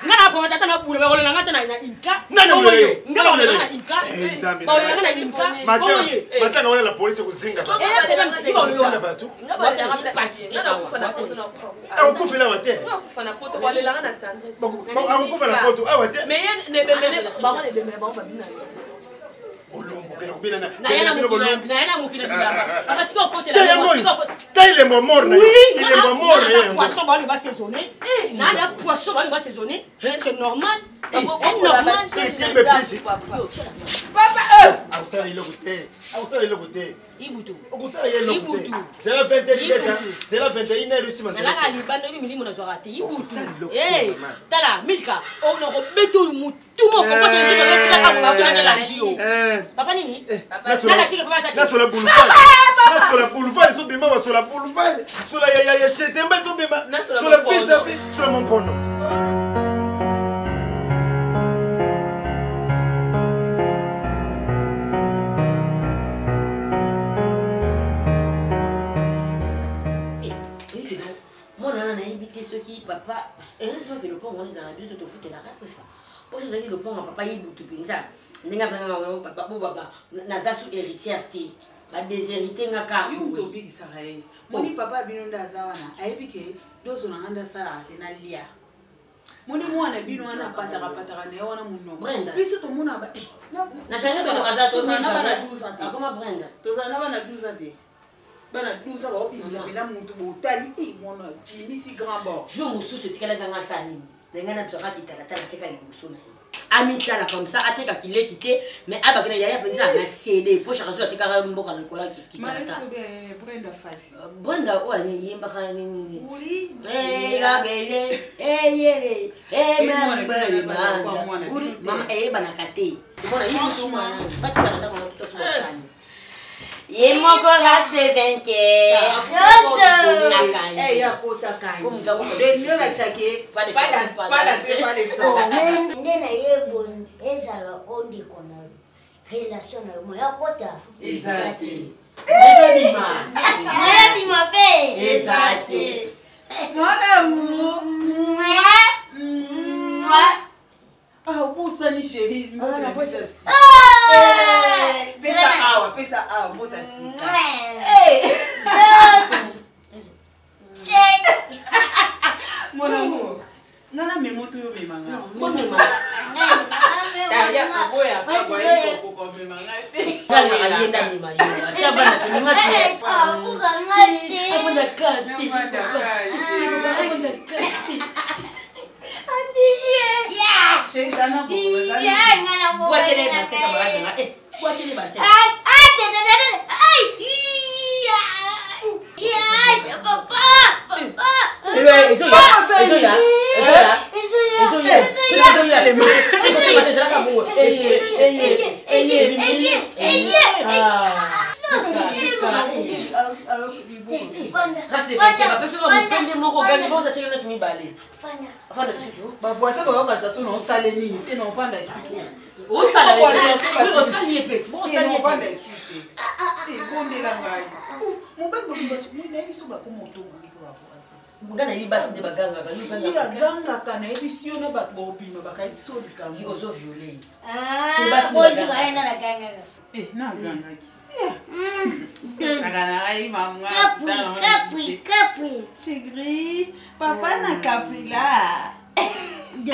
Speaker 9: ngana po matata na bula ba ngata na inka
Speaker 2: Nani mulele?
Speaker 9: ngana na inka
Speaker 2: Nzambi.
Speaker 9: ba ngana inka
Speaker 2: Mata na la police kuzinga. Kuzinga batu. Akufela wate.
Speaker 7: Akufana poto walelanga na tendresse.
Speaker 2: Akufela poto awate.
Speaker 7: Mais ne bemele ba ne bemele ba babina.
Speaker 2: Olombo kena kubina na.
Speaker 9: na yana mukina bilamba akatiko kote la
Speaker 2: Ta il est mort na. Il est mort.
Speaker 9: Poisson ba le ba saisonner. Na ya poisson ba le ba saisonner. C'est normal. C'est normal.
Speaker 7: Papa
Speaker 2: Awusala ile kote. Awusala ile kote.
Speaker 9: Ibutu.
Speaker 2: Okusala ile kote. C'est la 21h. C'est la 21h aussi maintenant.
Speaker 9: Nalaka libanda ni milimo na zwakati. Ibutu. Eh, tala Milka. On no beto mutu mo ko pa ke ndika ka mo ka na ndio. Papa nini?
Speaker 2: Na sur la boulevard. Na sur la boulevard, ils sont bima sur la boulevard. Sur la ya chetemba ils sont bima. Sur la fille, sur mon pono.
Speaker 9: Ceux qui papa heureusement que le pont on les a deux de foot la rap ça pour ça le pont papa il boutu pinza ndinga papa baba naza sous héritière ti ba déshérité ngaka
Speaker 10: yuto big saraye moni papa binonda zawana ayebike dozo na handa sala na lia moni mwana bino ana pataka ne wana munno biso to mona ba
Speaker 9: na changa to kaza to na bana 12 ans akoma Brenda
Speaker 10: to za na bana 12 ans bana 12 ans ba opinza bila muntu botali mwana timisi grand bord
Speaker 9: jour mususu tikala kanga sani ngana tsoka kitala tala cheka libuso na amitala comme ça ateka kile kité mais abakina yaya penza na CD po chaka zo ateka mboka na kola kitala
Speaker 10: Brenda fasi
Speaker 9: Brenda o ani yemba kana nini
Speaker 10: uri
Speaker 9: la belle yele mama uri mama bana kate bona hivi suma batika na kwa mtoto sana ye moko reste 20
Speaker 10: eh ya kota kai de lieu avec ça qui pas de son
Speaker 6: ndena yebon ezala ondi kona relation na mo ya kota
Speaker 10: exactement
Speaker 6: bima pe
Speaker 10: exactement mon amour ah pousa ni chérie mbona pousa pesa awa mota sika mon amour ngana memoto yo memanga ya boya kwa hiyo kwa memanga
Speaker 9: ngana yenda ni mayo chaba na kinimati
Speaker 6: abuga ngati
Speaker 9: abona kati abona kati
Speaker 6: andivie ya
Speaker 10: chezana kwa
Speaker 6: ya ngana mo
Speaker 9: kwa kile basi kama raga kwa kile basi ya papa ngana yi basi de baganga
Speaker 10: ganga kana ebisio na bat bopino bakaisoli kama
Speaker 9: ozo violer
Speaker 6: basi kaenda na ganga
Speaker 10: na ganga kisia sagana ai mama
Speaker 6: capri
Speaker 10: chérie papa na capri là
Speaker 6: deux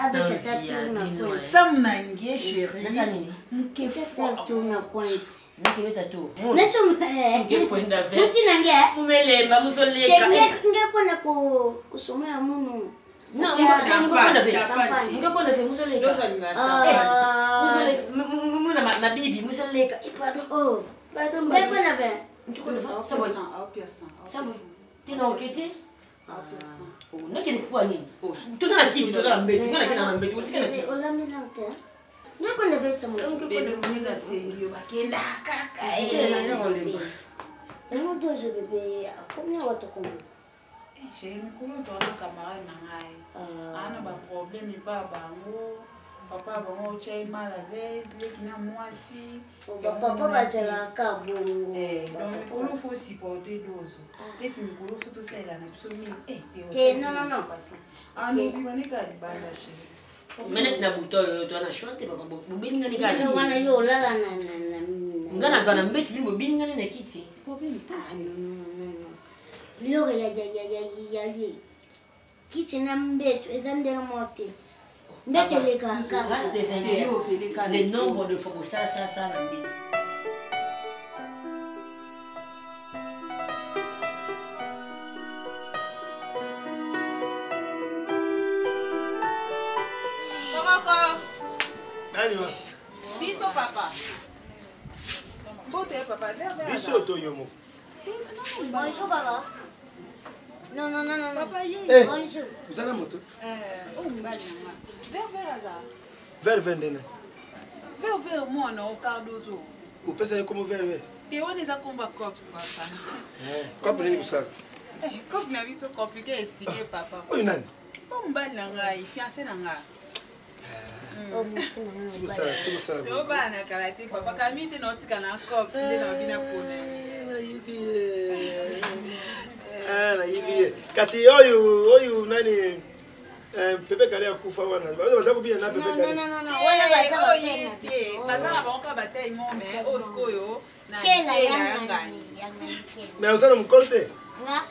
Speaker 6: avec ta tourna point
Speaker 10: sam nangie chérie
Speaker 6: mke fa tourna point
Speaker 9: nikileta tu
Speaker 6: naso
Speaker 9: kwenda vile
Speaker 6: muti nangia
Speaker 9: mumelemba muzoleka
Speaker 6: ngekona kusomea muno
Speaker 9: no mungekona vile muzoleka muna mabibi muzoleka ipado bado
Speaker 6: ngekona vile
Speaker 9: mtukona sababu tena okete nakini kwa nini tuzana kiti tuzana mbeti ngana kina mbeti utikana kiti
Speaker 6: ola milante ngekona vile sababu
Speaker 10: ngekona muza sengio bakenda kaka
Speaker 6: Não dois bebê, como é outro como?
Speaker 10: J'ai une commune dans le camarade nangai. Ana ba problème ba bango papa bango tu es mal à l'aise les qui n'a moi si
Speaker 6: papa va se la cabo
Speaker 10: donc pour nous faut supporter dose les tu me faut tout ça il a n'absolu
Speaker 6: non
Speaker 10: ah non il va ne ka di banda chérie
Speaker 11: Menet na buto yo to na short papa bobini ngani kali.
Speaker 6: Ndio wana yo lala na
Speaker 11: ngana zana mbetu bini bobini ngani na kiti.
Speaker 6: Bobini pas. Loro ya kiti na mbetu ezande mote. Mbetu le ka.
Speaker 11: Reste de le nombre de fois ça na mbetu.
Speaker 10: Biso papa. Bote papa, vers.
Speaker 4: Biso to yomo.
Speaker 6: Bonjour papa. Non.
Speaker 10: Papa
Speaker 6: Bonjour.
Speaker 4: Vous allez moto?
Speaker 10: Oh mbali na. Vers azar.
Speaker 4: Vers vendene.
Speaker 10: Vers moi na okardozo.
Speaker 4: Upesa como vers.
Speaker 10: Te one za komba cop papa.
Speaker 4: Cop nini kusaka?
Speaker 10: Cop na biso compliqué expliquer papa.
Speaker 4: Oyo nani?
Speaker 10: Oh mbali na ngai, fiancé na ngai.
Speaker 6: Oh merci na.
Speaker 4: Tuko sawa.
Speaker 10: Yo bana kalati papa kamite no tika na cop nde na bina pona.
Speaker 4: Na hivi. Kasi oyu nani Pepe Kale akufa wana. Baza kubia na Pepe Kale.
Speaker 6: Non. Wala baza
Speaker 10: bapena. Baza banka batay mo me oskoyo na.
Speaker 6: Kela yanga.
Speaker 4: Mais usana mkorte?
Speaker 6: Nga.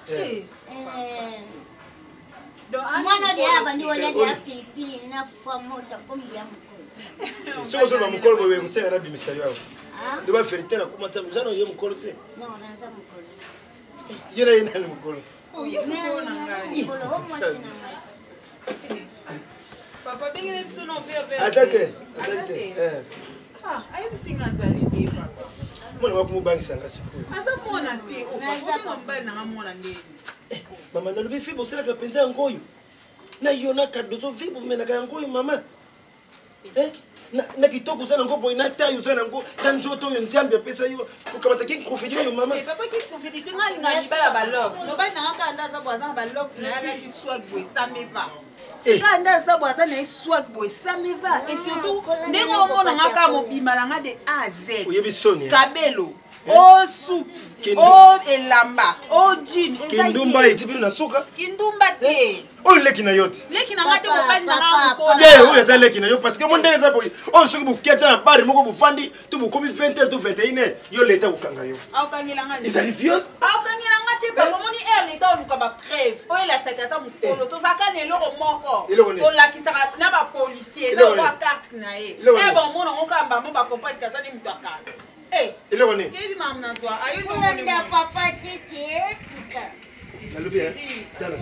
Speaker 10: Donc
Speaker 6: mwana dia bandi wala dia pipi na famota kombia mkolo.
Speaker 4: Sio sio mkolo wewe kusema na bimisari wao. Ndio ba verite na kuma tamu usana yeye mkolo te.
Speaker 6: Non, naza mkolo.
Speaker 4: Yeye nani mkolo?
Speaker 10: Yo mkolo na ngai.
Speaker 6: Mkolo homo sina.
Speaker 10: Papa bengele biso no père.
Speaker 4: Asante.
Speaker 10: Ayi bisinga zali pe papa.
Speaker 4: Mwana wako mubangisa ngasiku.
Speaker 10: Asa mona te o papa mbali na mona ndeni.
Speaker 4: Mama nalobi fibo sela ka penza ngoyo. Na yona kadozo fibo mena ka ngoyo mama. Na kitoko sana ngopo ina tayo sana ngo kanjoto yo nzambe pesa yo kukamata kin confident yo mama.
Speaker 10: Papa ki confident ngali na libala ba lox. No ba na ka ndaza bwaza ba lox na ya ti swag boy ça me va. Ka ndaza bwaza na swag boy ça me va et surtout ndengo mona ngaka mo bimala nga de A à Z.
Speaker 4: Oyebi soni.
Speaker 10: Kabelo. O suki, o elamba, o jean,
Speaker 4: kindumba itibiru na suka.
Speaker 10: Kindumba te.
Speaker 4: O leki na yote.
Speaker 10: Leki na ngate mo bani na mko.
Speaker 4: Ye, o yaza leki na yo parce que mon ndeza boy. O suki buketa na bari moko bufandi, tu bukomi 20h to 21h. Yo leta ukanga yo.
Speaker 10: Au kangela ngate.
Speaker 4: Ils arrivent viol.
Speaker 10: Au kangela ngate ba komoni air leta oluka ba preuve. O ela tsaka sa mukolo to saka ne loko moko. To la kisaka na ba policier, za ba carte na ye. E ba mona ngokamba mo ba compagnie kasani mutaka.
Speaker 4: Il est honnête.
Speaker 10: Baby mam na toi. Ayo no
Speaker 6: mona. Nda papa tete tika.
Speaker 4: Salut bien. Dala.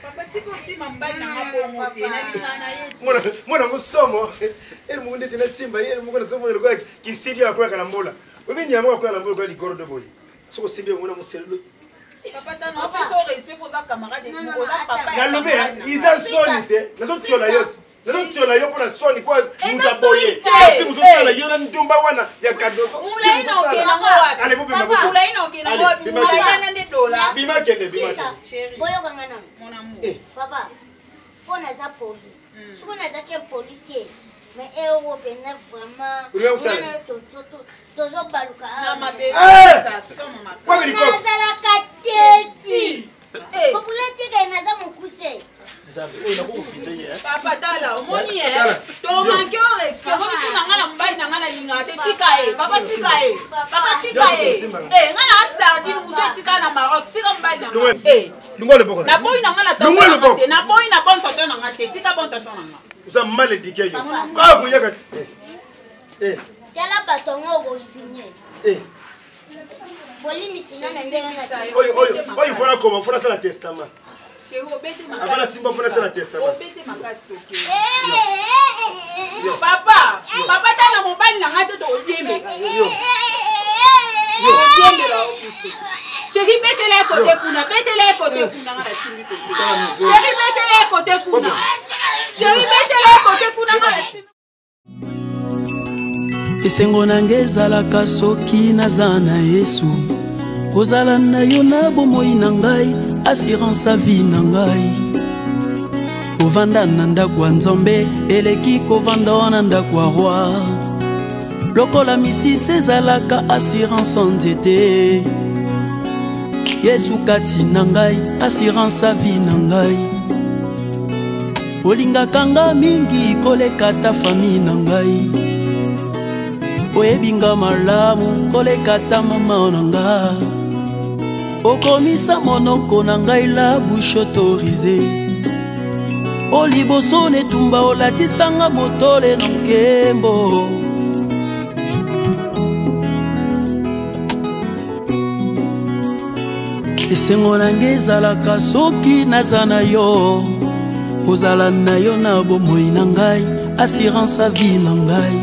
Speaker 10: Papa tiko si mambali na mapongo te na litana ye.
Speaker 4: Mwana musomo. Ele munde tena simba ele mukona somo ele kwa kisidi akwa kana mbola. Wewe ni amwa kwa mbola kwa likoro de boy. Soko simba mwana muselo.
Speaker 10: Papa tano peso respect pour sa camarade et pour sa papa.
Speaker 4: Nalobe iza solite. Nazo tiola yote. Nazo tiola yo pona soni kwa mutaboye. Si muzotala yo na ndumba wana ya kadozo.
Speaker 10: Mulaina okena wapi?
Speaker 4: Ale bobe maboko.
Speaker 10: Mulaina okena wapi? Mulaina nde dola.
Speaker 4: Bima kende bima.
Speaker 10: Chérie.
Speaker 6: Boyo kangana.
Speaker 10: Mon amour.
Speaker 6: Papa. Pona za poli. Sukuna za ke polite. Mais euro pena vraiment.
Speaker 4: Mwana
Speaker 6: tozo baluka.
Speaker 10: Na mabebe.
Speaker 4: Ça
Speaker 10: somme ma.
Speaker 4: Kwa biliko.
Speaker 6: Nazala kateti. Population ka inaza mukuse.
Speaker 10: Papa tala, omoni to manke o respect. Omoni tina ngala mbai na ngala lingate tika papa tika papa tika ngala asardi muto tika na Maroc tika mbai na
Speaker 4: lungo le boko.
Speaker 10: Na boy na ngala to. Na boy na bon tonton na ngate tika bon tonton na ngala.
Speaker 4: Uza mal éduqué yo. Ka ko yaka.
Speaker 6: Tala batongo go signer. Bolimi sinana ndenga na.
Speaker 4: Oyo fona koma fona sala testament. Avant simba fona sala testament.
Speaker 10: Papa tala mobali na ngate to odiembe. Chérie betele côté kuna ngala simbi côté. Chérie betele côté kuna ngala simbi.
Speaker 1: Esengo nange ezalaka soki naza na Yesu kozala na yo na bomoi na ngai assurance a vie na ngai kovanda na ndako ya nzambe eleki kovanda wana ndako ya roi lokola misisi ezalaka assurance nzete yesu kati na ngai assurance ya vie na ngai olingaka nga mingi koleka ta famille na ngai oyebinga malamu koleka ta mama na nga okomisa monoko na ngai la bouche autorisée oliboso netumba olatisanga motole na nkembo esengo nanga ezalaka soki naza na yo kozala na yo na bomoi na ngai assurance ya vie na ngai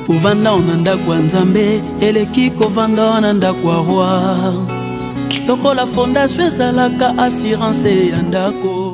Speaker 1: kovanda na ndako ya nzambe eleki kovanda na ndako ya roi lokola fondation ezalaka assurance ya ndako